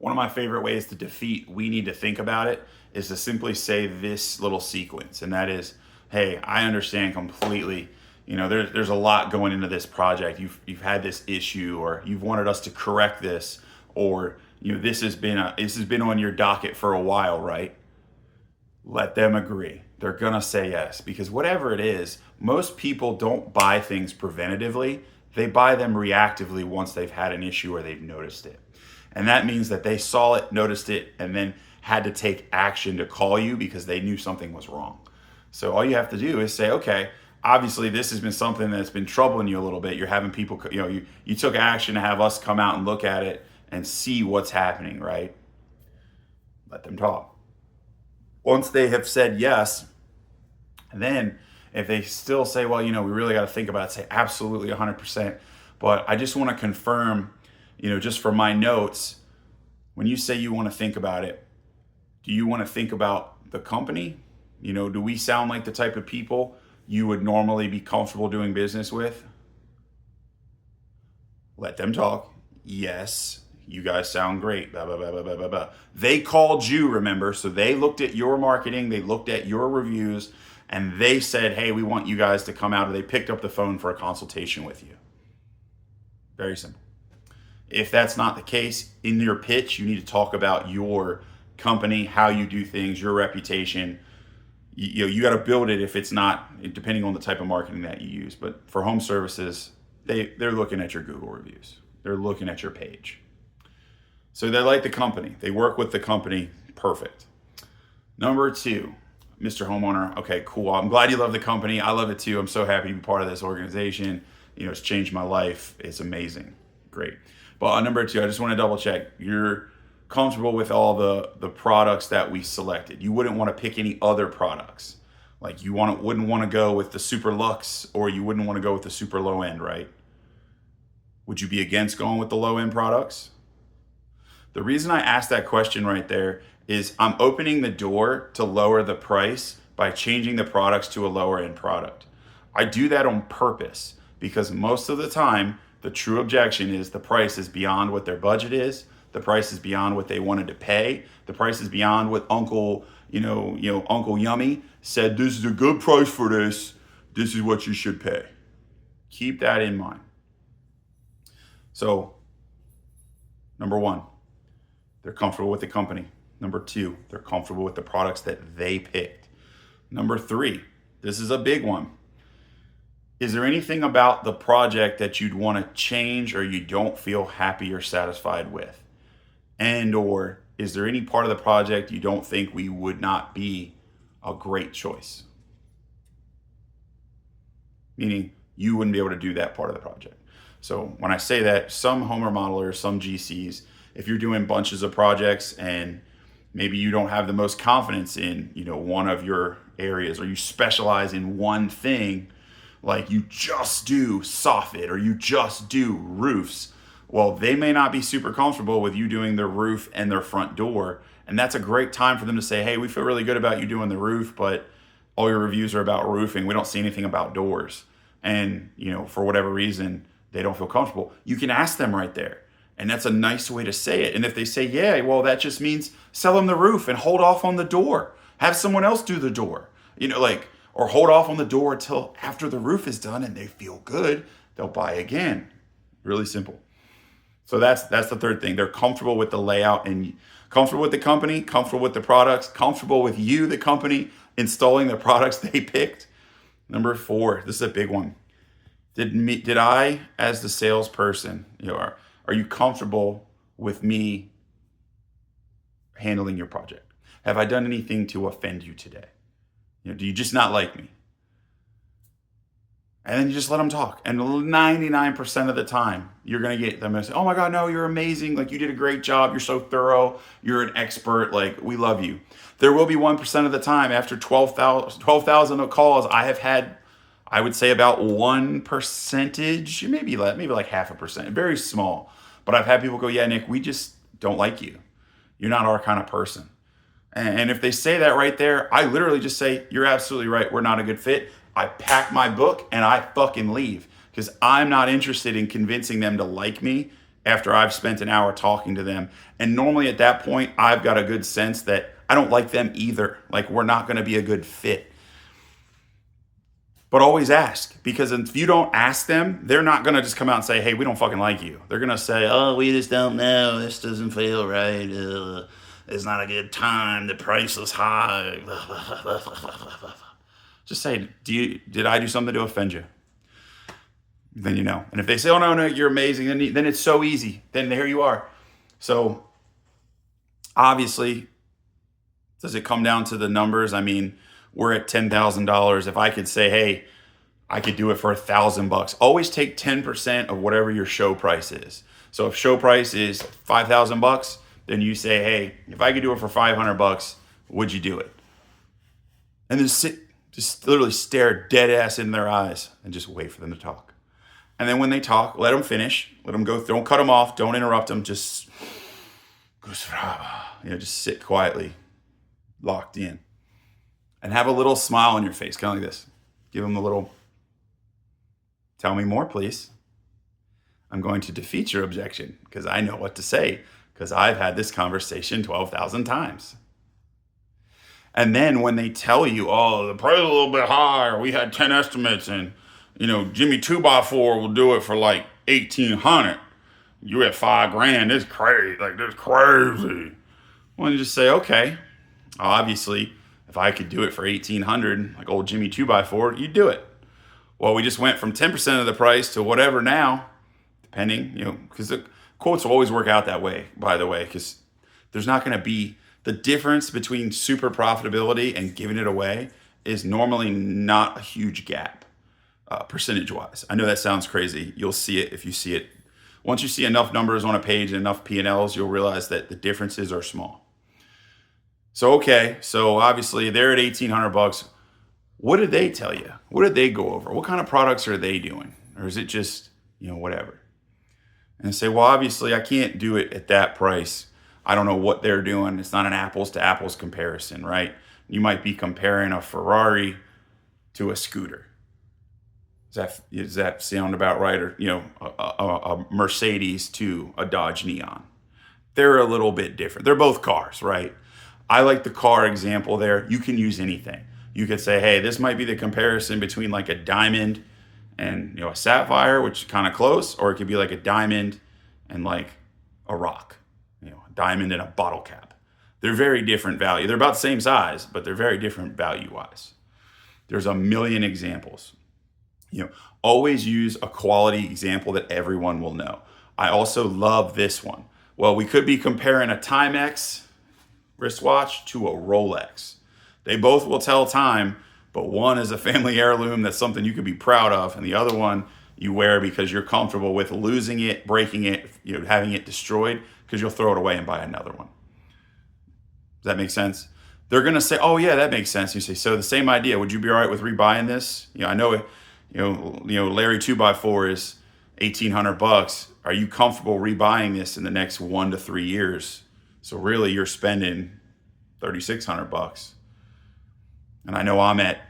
One of my favorite ways to defeat we need to think about it is to simply say this little sequence, and that is, hey, I understand completely. There's a lot going into this project. You've had this issue, or you've wanted us to correct this, or this has been on your docket for a while, right? Let them agree. They're gonna say yes, because whatever it is, most people don't buy things preventatively. They buy them reactively once they've had an issue or they've noticed it. And that means that they saw it, noticed it, and then had to take action to call you because they knew something was wrong. So all you have to do is say, okay, obviously this has been something that's been troubling you a little bit. You're having people, you took action to have us come out and look at it and see what's happening, right? Let them talk. Once they have said yes, and then if they still say, well, we really got to think about it, say absolutely 100%. But I just want to confirm, just for my notes, when you say you want to think about it, do you want to think about the company? Do we sound like the type of people you would normally be comfortable doing business with? Let them talk. Yes, you guys sound great. Blah, blah, blah, blah, blah, blah, blah. They called you, remember? So they looked at your marketing, they looked at your reviews, and they said, hey, we want you guys to come out, or they picked up the phone for a consultation with you. Very simple. If that's not the case, in your pitch, you need to talk about your company, how you do things, your reputation. You got to build it if it's not, depending on the type of marketing that you use. But for home services, they're looking at your Google reviews. They're looking at your page. So they like the company. They work with the company. Perfect. Number 2, Mr. Homeowner. Okay, cool. I'm glad you love the company. I love it too. I'm so happy to be part of this organization. It's changed my life. It's amazing. Great. But number 2, I just want to double check. You're comfortable with all the products that we selected. You wouldn't want to pick any other products. Like wouldn't want to go with the super luxe, or you wouldn't want to go with the super low end, right? Would you be against going with the low end products? The reason I asked that question right there is I'm opening the door to lower the price by changing the products to a lower end product. I do that on purpose because most of the time, the true objection is the price is beyond what their budget is. The price is beyond what they wanted to pay. The price is beyond what Uncle Yummy said, this is a good price for this. This is what you should pay. Keep that in mind. So, number 1, they're comfortable with the company. Number 2, they're comfortable with the products that they picked. Number 3, this is a big one. Is there anything about the project that you'd want to change or you don't feel happy or satisfied with? And or is there any part of the project you don't think we would not be a great choice? Meaning you wouldn't be able to do that part of the project. So when I say that, some home remodelers, some GCs, if you're doing bunches of projects and maybe you don't have the most confidence in, one of your areas, or you specialize in one thing, like you just do soffit or you just do roofs, well, they may not be super comfortable with you doing their roof and their front door. And that's a great time for them to say, hey, we feel really good about you doing the roof, but all your reviews are about roofing. We don't see anything about doors. And, for whatever reason, they don't feel comfortable. You can ask them right there. And that's a nice way to say it. And if they say, yeah, well, that just means sell them the roof and hold off on the door. Have someone else do the door, or hold off on the door until after the roof is done and they feel good, they'll buy again. Really simple. So that's the third thing. They're comfortable with the layout and comfortable with the company, comfortable with the products, comfortable with you, the company, installing the products they picked. Number 4, this is a big one. Did I, as the salesperson, are you comfortable with me handling your project? Have I done anything to offend you today? Do you just not like me? And then you just let them talk. And 99% of the time, you're going to get them and say, oh my God, no, you're amazing. Like, you did a great job. You're so thorough. You're an expert. Like, we love you. There will be 1% of the time after 12,000 calls, I have had, I would say about 1%, maybe like 0.5%, very small. But I've had people go, yeah, Nick, we just don't like you. You're not our kind of person. And if they say that right there, I literally just say, you're absolutely right. We're not a good fit. I pack my book and I fucking leave because I'm not interested in convincing them to like me after I've spent an hour talking to them. And normally at that point, I've got a good sense that I don't like them either. Like, we're not going to be a good fit. But always ask, because if you don't ask them, they're not going to just come out and say, hey, we don't fucking like you. They're going to say, oh, we just don't know. This doesn't feel right. It's not a good time. The price is high. Just say, did I do something to offend you? Then you know. And if they say, oh, no, you're amazing, then it's so easy. Then there you are. So obviously, does it come down to the numbers? I mean, we're at $10,000. If I could say, hey, I could do it for $1,000. Always take 10% of whatever your show price is. So if show price is $5,000, then you say, hey, if I could do it for $500, would you do it? And then just literally stare dead ass in their eyes and just wait for them to talk. And then when they talk, let them finish. Let them go. Don't cut them off. Don't interrupt them. Just sit quietly, locked in. And have a little smile on your face, kind of like this. Give them a little, tell me more, please. I'm going to defeat your objection because I know what to say, because I've had this conversation 12,000 times. And then when they tell you, oh, the price is a little bit higher, we had 10 estimates, and Jimmy 2x4 will do it for like 1,800. You at $5,000, this crazy, this crazy. Well, you just say, okay, obviously, if I could do it for 1,800, like old Jimmy 2x4, you'd do it. Well, we just went from 10% of the price to whatever now, depending, because the quotes will always work out that way, by the way, because there's not going to be the difference between super profitability and giving it away is normally not a huge gap, percentage-wise. I know that sounds crazy. You'll see it if you see it. Once you see enough numbers on a page and enough P&Ls, you'll realize that the differences are small. So, okay, so obviously they're at $1,800. What did they tell you? What did they go over? What kind of products are they doing? Or is it just, whatever? And say, well, obviously I can't do it at that price. I don't know what they're doing. It's not an apples to apples comparison, right? You might be comparing a Ferrari to a scooter. Does that sound about right? Or, a Mercedes to a Dodge Neon. They're a little bit different. They're both cars, right? I like the car example there. You can use anything. You could say, hey, this might be the comparison between like a diamond and a sapphire, which is kind of close, or it could be like a diamond and like a rock, a diamond and a bottle cap. They're very different value. They're about the same size, but they're very different value-wise. There's a million examples. Always use a quality example that everyone will know. I also love this one. Well, we could be comparing a Timex wristwatch to a Rolex. They both will tell time, but one is a family heirloom that's something you could be proud of, and the other one you wear because you're comfortable with losing it, breaking it, having it destroyed, because you'll throw it away and buy another one. Does that make sense? They're going to say, oh yeah, that makes sense. You say, so the same idea, would you be all right with rebuying this? I know it, Larry 2x4 is $1,800. Are you comfortable rebuying this in the next 1 to 3 years? So really you're spending $3,600. And I know I'm at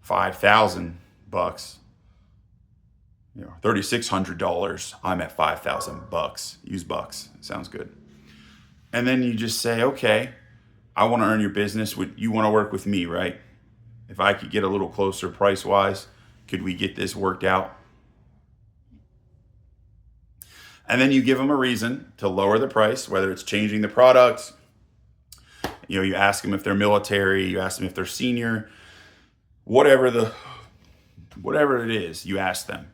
$5,000. $3,600. I'm at $5,000. Use bucks. Sounds good. And then you just say, okay, I want to earn your business. You want to work with me, right? If I could get a little closer price-wise, could we get this worked out? And then you give them a reason to lower the price, whether it's changing the product. You ask them if they're military, you ask them if they're senior, whatever it is, you ask them.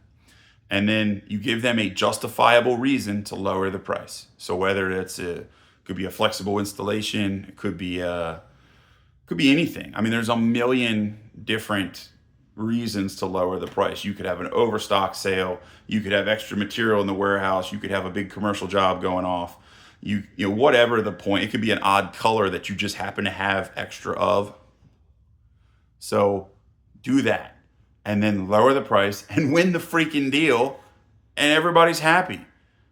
And then you give them a justifiable reason to lower the price. So whether could be a flexible installation, it could be anything. I mean, there's a million different reasons to lower the price. You could have an overstock sale, you could have extra material in the warehouse, you could have a big commercial job going off. Whatever the point, it could be an odd color that you just happen to have extra of. So do that and then lower the price and win the freaking deal and everybody's happy.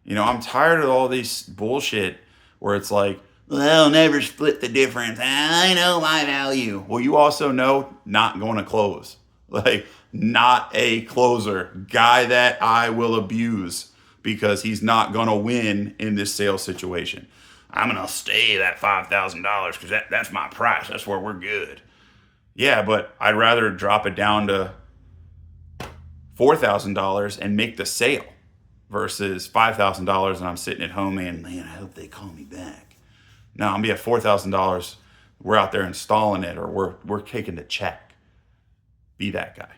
I'm tired of all this bullshit where it's like, well, I'll never split the difference. I know my value. Well, you also know not going to close. Like, not a closer. Guy that I will abuse because he's not going to win in this sales situation. I'm going to stay that $5,000 because that's my price. That's where we're good. Yeah, but I'd rather drop it down to $4,000 and make the sale versus $5,000 and I'm sitting at home and, man, I hope they call me back. No, I'm going to be at $4,000. We're out there installing it, or we're taking the check. Be that guy.